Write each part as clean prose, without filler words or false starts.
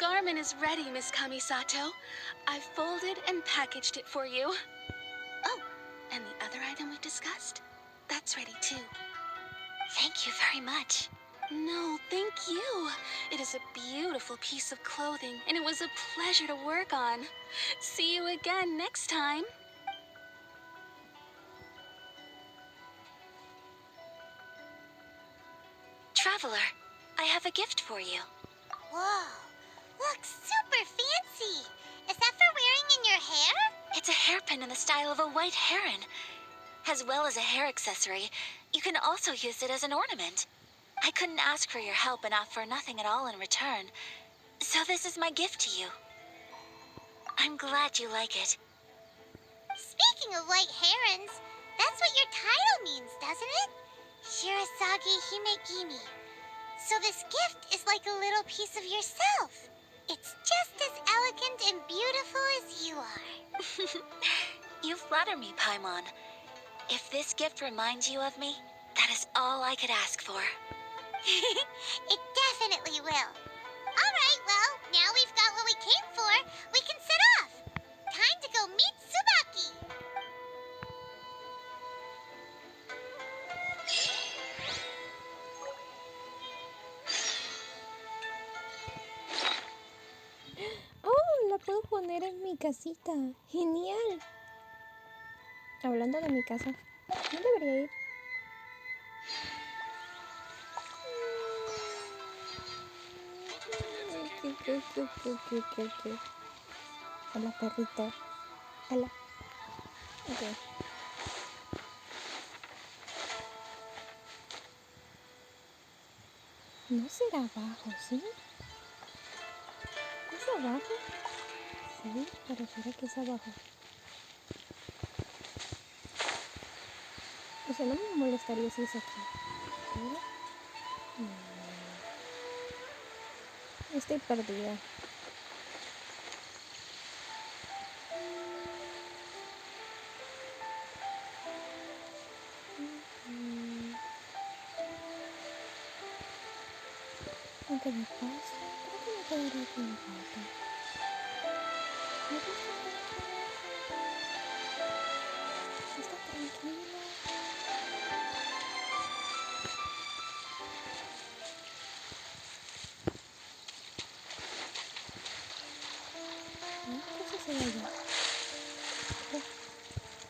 garment is ready, Miss Kamisato. I've folded and packaged it for you. Oh, and the other item we discussed? That's ready too. Thank you very much. No, thank you. It is a beautiful piece of clothing, and it was a pleasure to work on. See you again next time. Traveler, I have a gift for you. Whoa, looks super fancy. Is that for wearing in your hair? It's a hairpin in the style of a white heron. As well as a hair accessory, you can also use it as an ornament. I couldn't ask for your help and offer nothing at all in return. So this is my gift to you. I'm glad you like it. Speaking of white herons, that's what your title means, doesn't it? Shirasagi Himegimi. So this gift is like a little piece of yourself. It's just as elegant and beautiful as you are. You flatter me, Paimon. If this gift reminds you of me, that is all I could ask for. It definitely will. All right, well, now we've got what we came for. We can set off. Time to go meet Tsubaki. Oh, la puedo poner en mi casita. Genial. Hablando de mi casa, no debería ir. ¿Qué? Hola, perrito. Hola. Ok. No será abajo, ¿sí? ¿Es abajo? Sí, pareciera que es abajo. O sea, no me molestaría si es aquí. ¿Pero? Estoy perdida. Aunque me pasa, creo que me quedaré aquí un rato. Me gusta estar aquí abajo. Está tranquilo. ¿Qué sucede allá? Oh,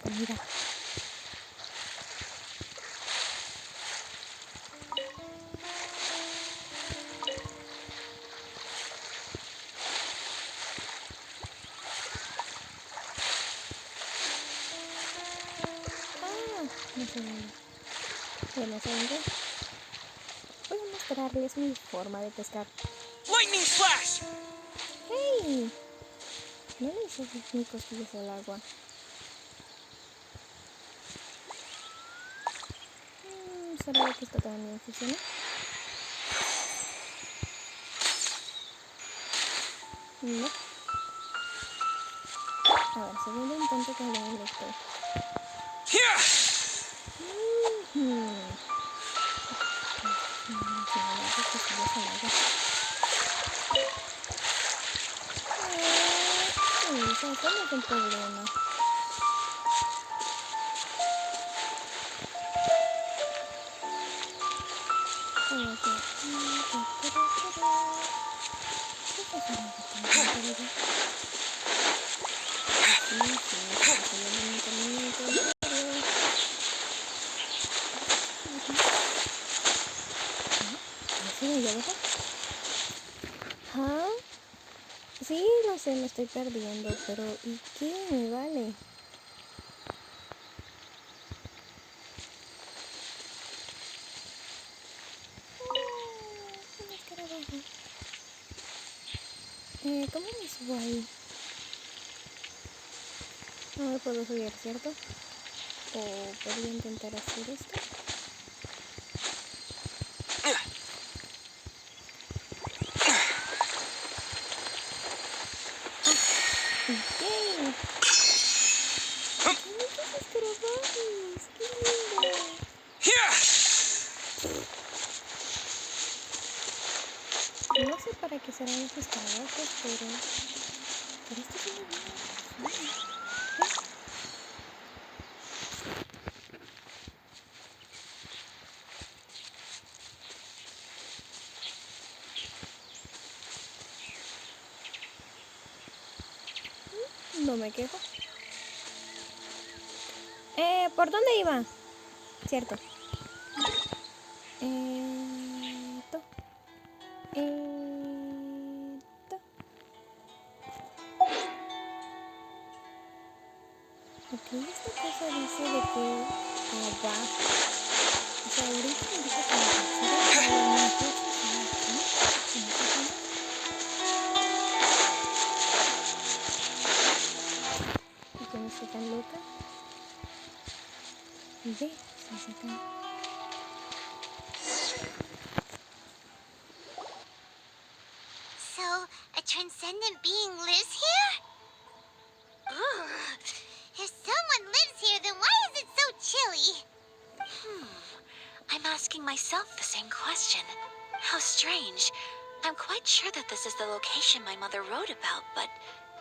comida. No se vale. Bueno, ¿saben qué? Voy a mostrarles mi forma de pescar. Lightning flash! ¡Hey! No le hice ni cosquillas al agua. ¿Será que esto también funciona? No. A ver, segundo intento con el electro. Eso no es un problema. ¿Ah? Sí, lo sé, me estoy perdiendo, pero ¿y qué? Me vale. Un escarabajo. ¿Cómo me subo ahí? No me puedo subir, ¿cierto? ¿O podría intentar hacer esto? ¡Yay! ¡Muchos escarabajos! ¡Qué lindo! No sé para qué se para esos trabajos, pero esto sí me gusta. No me quejo. ¿Por dónde iba? Cierto. Esto. Ok, esta cosa dice de que abajo. O sea, ahorita me dice que la tercera, pero a lo mejor sí está aquí. ¿Y quién está tan loca? Ve, se saca. So, a transcendent being lives here? Ugh. If someone lives here, then why is it so chilly? I'm asking myself the same question. How strange. I'm quite sure that this is the location my mother wrote about, but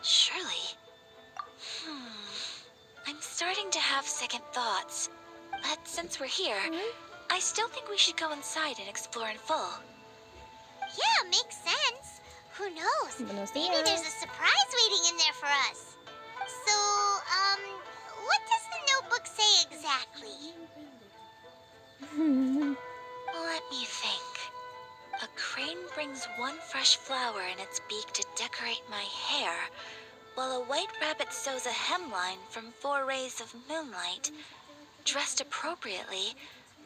surely... I'm starting to have second thoughts. But since we're here, I still think we should go inside and explore in full. Yeah, makes sense. Who knows? Buenos Maybe días. there's a surprise waiting in there for us. So, what does the notebook say exactly? Let me think. A crane brings one fresh flower in its beak to decorate my hair, while a white rabbit sews a hemline from 4 rays of moonlight. Dressed appropriately,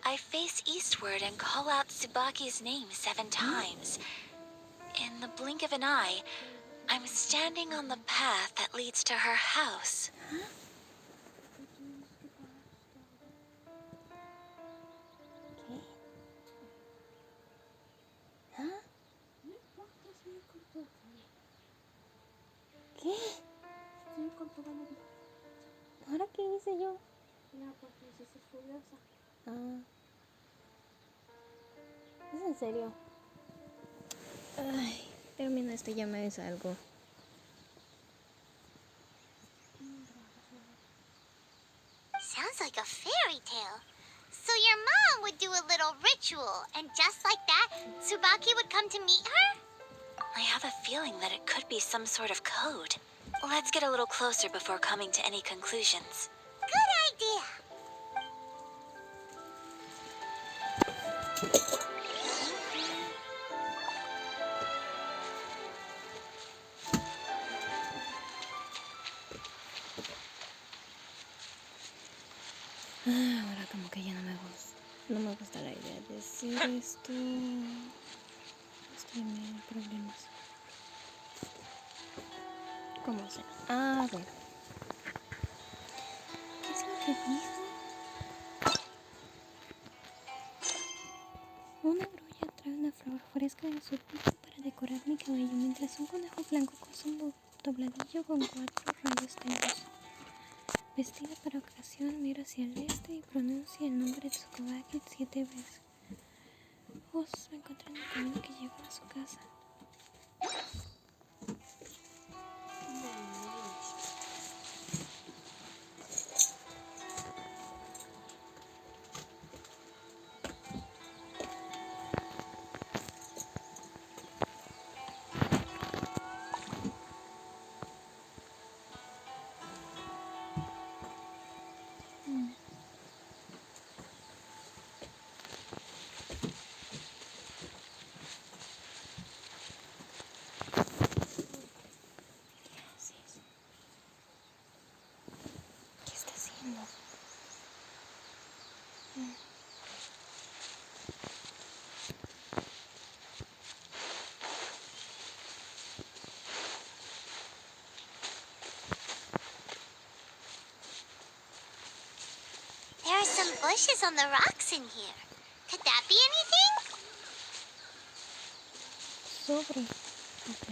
I face eastward and call out Tsubaki's name 7 times. In the blink of an eye, I'm standing on the path that leads to her house. ¿Qué? ¿Ahora qué hice yo? Ah. ¿Es en serio? Ay, termina esto y ya me salgo. Sounds like a fairy tale. So your mom would do a little ritual, and just like that, Tsubaki would come to meet her? I have a feeling that it could be some sort of code. Let's get a little closer before coming to any conclusions. Good idea. Ahora como que ya no me gusta la idea de decir esto. Estoy en medio de problemas. ¿Cómo sea? A ver. ¿Qué es lo que dijo? Una grulla trae una flor fresca de su pico para decorar mi cabello, mientras un conejo blanco cose un dobladillo con 4 rayos de luz. Vestida para ocasión, mira hacia el este y pronuncia el nombre de Tsubaki 7 veces. Vos me encontré en el camino que lleva a su casa. ¿Qué está haciendo? There are some bushes on the rocks in here. Could that be anything? Sobre. Ok.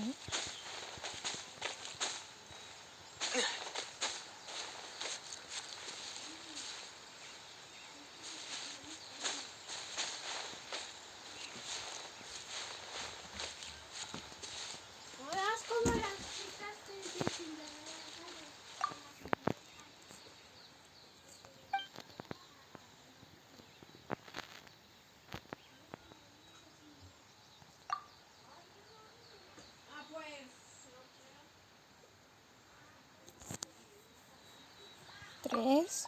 ¿Ves?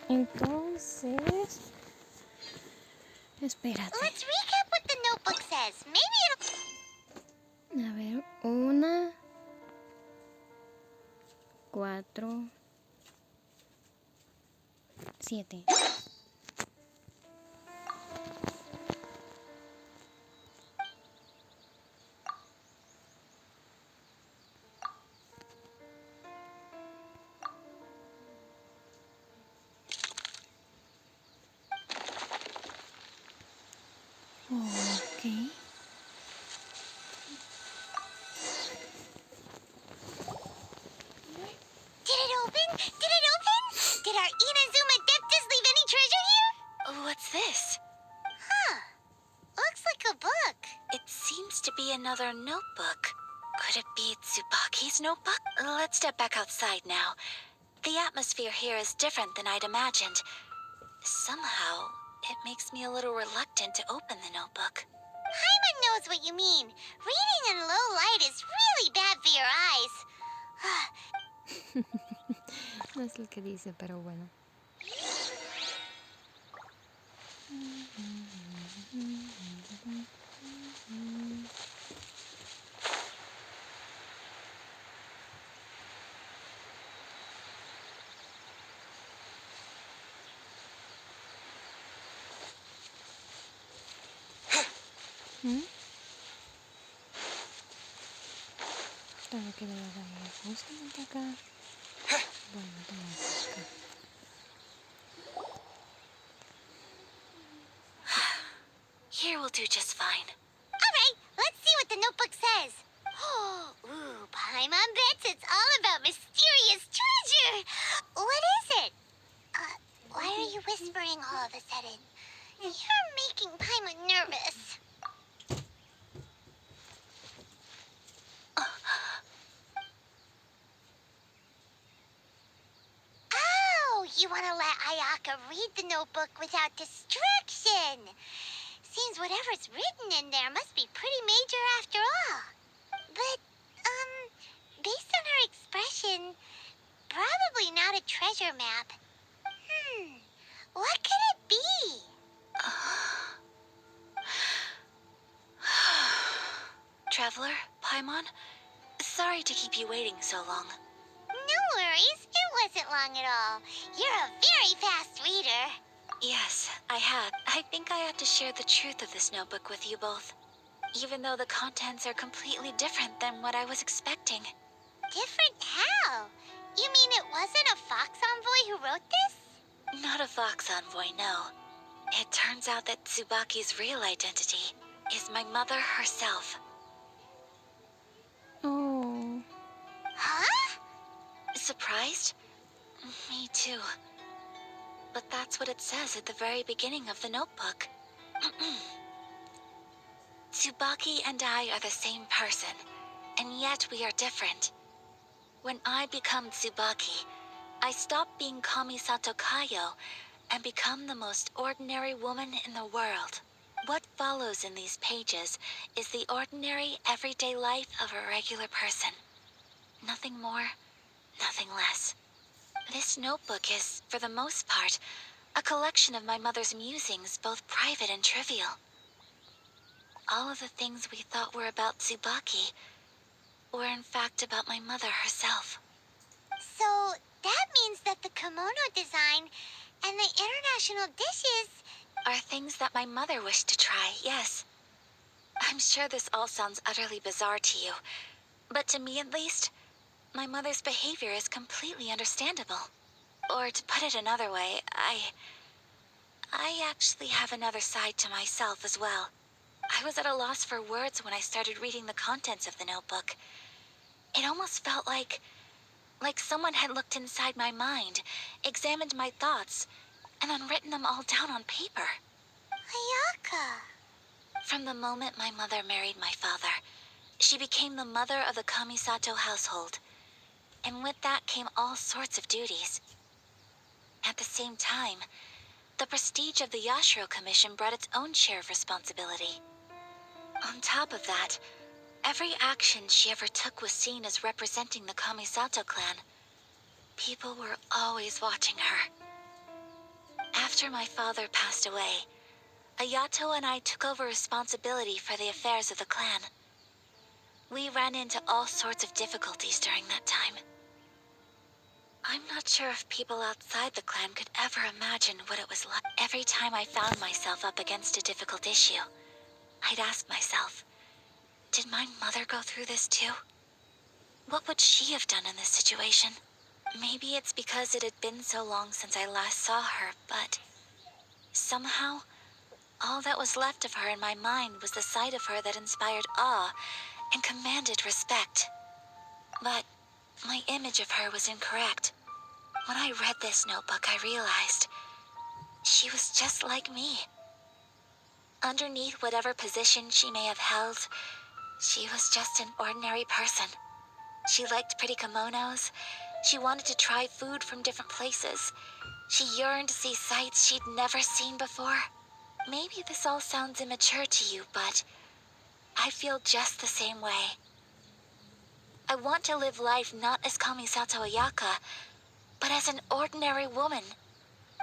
Entonces... Espérate. Let's recap what the notebook says. Maybe it'll... A ver, 1, 4, 7. Ok. Did it open? Did it open? Did our Inazuma Deptus leave any treasure here? What's this? Huh. Looks like a book. It seems to be another notebook. Could it be Tsubaki's notebook? Let's step back outside now. The atmosphere here is different than I'd imagined. Somehow, it makes me a little reluctant to open the notebook. Paimon knows what you mean. Reading in low light is really bad for your eyes. No es lo que dice, pero bueno. Todo que debe ir justamente acá. Bueno, tenemos acá. Here will do just fine. All right, let's see what the notebook says. Ooh, Paimon bets it's all about mysterious treasure. What is it? Why are you whispering all of a sudden? You're making Paimon nervous. Oh, you want to let Ayaka read the notebook without distraction. Seems whatever's written in there must be pretty major after all. But, based on her expression, probably not a treasure map. What could it be? Traveler, Paimon, sorry to keep you waiting so long. No worries, it wasn't long at all. You're a very fast reader. Yes, I have. I think I have to share the truth of this notebook with you both. Even though the contents are completely different than what I was expecting. Different how? You mean it wasn't a Fox Envoy who wrote this? Not a Fox Envoy, no. It turns out that Tsubaki's real identity is my mother herself. Oh. Huh? Surprised? Me too. But that's what it says at the very beginning of the notebook. Tsubaki and I are the same person, and yet we are different. When I become Tsubaki, I stop being Kamisato Kayo and become the most ordinary woman in the world. What follows in these pages is the ordinary, everyday life of a regular person. Nothing more, nothing less. This notebook is, for the most part, a collection of my mother's musings, both private and trivial. All of the things we thought were about Tsubaki were in fact about my mother herself. So that means that the kimono design and the international dishes Are things that my mother wished to try, yes. I'm sure this all sounds utterly bizarre to you, but to me at least, my mother's behavior is completely understandable. Or to put it another way, I actually have another side to myself as well. I was at a loss for words when I started reading the contents of the notebook. It almost felt like someone had looked inside my mind, examined my thoughts, and then written them all down on paper. Ayaka. From the moment my mother married my father, she became the mother of the Kamisato household. And with that came all sorts of duties. At the same time, the prestige of the Yashiro Commission brought its own share of responsibility. On top of that, Every action she ever took was seen as representing the Kamisato clan. People were always watching her. After my father passed away, Ayato and I took over responsibility for the affairs of the clan. We ran into all sorts of difficulties during that time. I'm not sure if people outside the clan could ever imagine what it was like. Every time I found myself up against a difficult issue, I'd ask myself, did my mother go through this too? What would she have done in this situation? Maybe it's because it had been so long since I last saw her, but somehow, all that was left of her in my mind was the sight of her that inspired awe and commanded respect. But my image of her was incorrect. When I read this notebook, I realized she was just like me. Underneath whatever position she may have held, she was just an ordinary person. She liked pretty kimonos. She wanted to try food from different places. She yearned to see sights she'd never seen before. Maybe this all sounds immature to you, but I feel just the same way. I want to live life not as Kamisato Ayaka, but as an ordinary woman.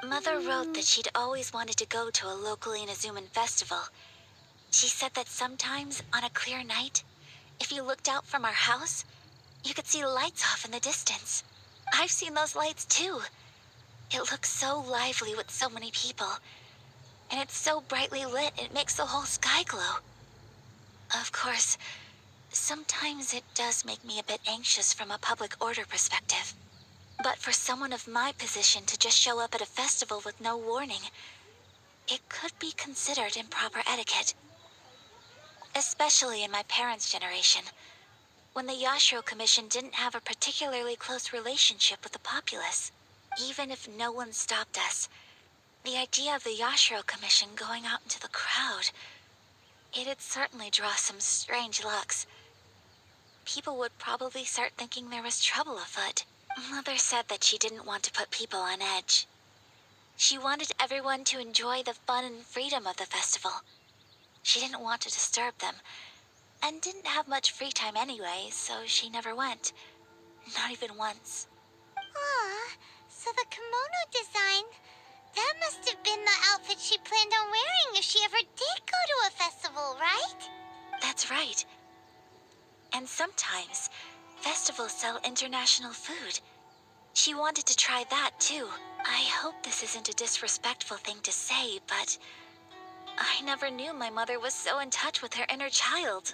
Mother wrote that she'd always wanted to go to a local Inazuman festival. She said that sometimes, on a clear night, if you looked out from our house, you could see lights off in the distance. I've seen those lights too. It looks so lively with so many people. And it's so brightly lit, it makes the whole sky glow. Of course, sometimes it does make me a bit anxious from a public order perspective. But for someone of my position to just show up at a festival with no warning, it could be considered improper etiquette. Especially in my parents' generation, when the Yashiro Commission didn't have a particularly close relationship with the populace. Even if no one stopped us, the idea of the Yashiro Commission going out into the crowd, it'd certainly draw some strange looks. People would probably start thinking there was trouble afoot. Mother said that she didn't want to put people on edge. She wanted everyone to enjoy the fun and freedom of the festival. She didn't want to disturb them, and didn't have much free time anyway, so she never went. Not even once. Aw, so the kimono design, that must have been the outfit she planned on wearing if she ever did go to a festival, right? That's right. And sometimes, festivals sell international food. She wanted to try that too. I hope this isn't a disrespectful thing to say, but I never knew my mother was so in touch with her inner child.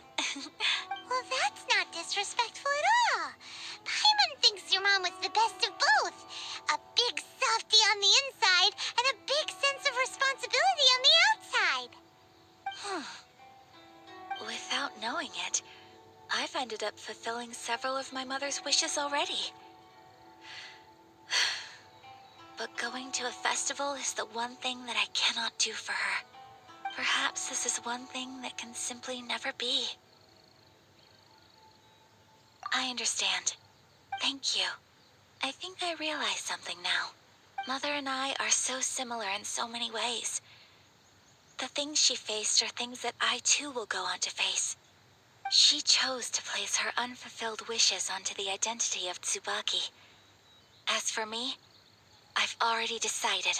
Well, that's not disrespectful at all. Paimon thinks your mom was the best of both. A big softie on the inside and a big sense of responsibility on the outside. Without knowing it, I've ended up fulfilling several of my mother's wishes already. But going to a festival is the one thing that I cannot do for her. Perhaps this is one thing that can simply never be. I understand. Thank you. I think I realize something now. Mother and I are so similar in so many ways. The things she faced are things that I too will go on to face. She chose to place her unfulfilled wishes onto the identity of Tsubaki. As for me, I've already decided.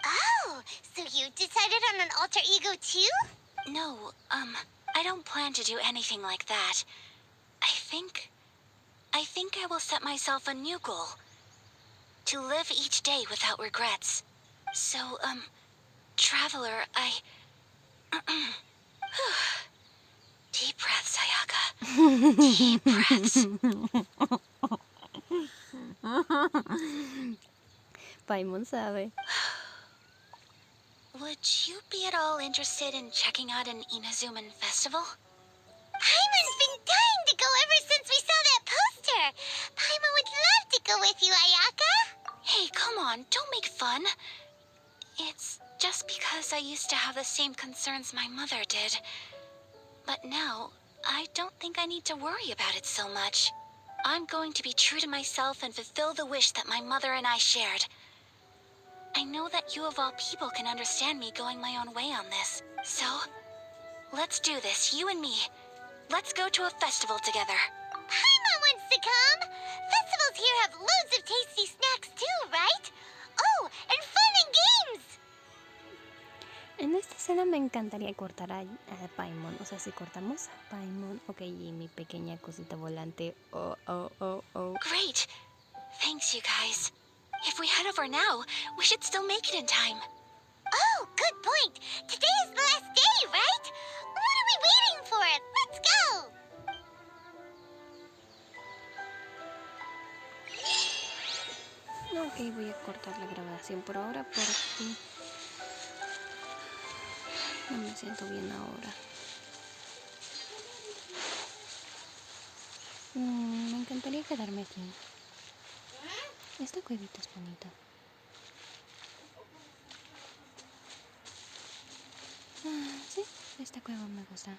Oh, so you decided on an alter ego too? No, I don't plan to do anything like that. I think I will set myself a new goal. To live each day without regrets. So, Traveler, Deep breaths, Ayaka. Deep breaths. Paimon sabe. Would you be at all interested in checking out an Inazuman festival? Paimon's been dying to go ever since we saw that poster. Paimon would love to go with you, Ayaka. Hey, come on, don't make fun. It's just because I used to have the same concerns my mother did. But now, I don't think I need to worry about it so much. I'm going to be true to myself and fulfill the wish that my mother and I shared. I know that you of all people can understand me going my own way on this. So, let's do this, you and me. Let's go to a festival together. Paimon wants to come! Festivals here have loads of tasty snacks too, right? Oh, and fun and games! En esta escena me encantaría cortar a Paimon. O sea, si cortamos a Paimon. Ok, y mi pequeña cosita volante. Oh. Great. Thanks, you guys. If we head over now, we should still make it in time. Oh, good point. Today is the last day, right? What are we waiting for? Let's go! Ok, voy a cortar la grabación por ahora porque no me siento bien ahora. Me encantaría quedarme aquí. Esta cuevita es bonita. Sí, esta cueva me gusta.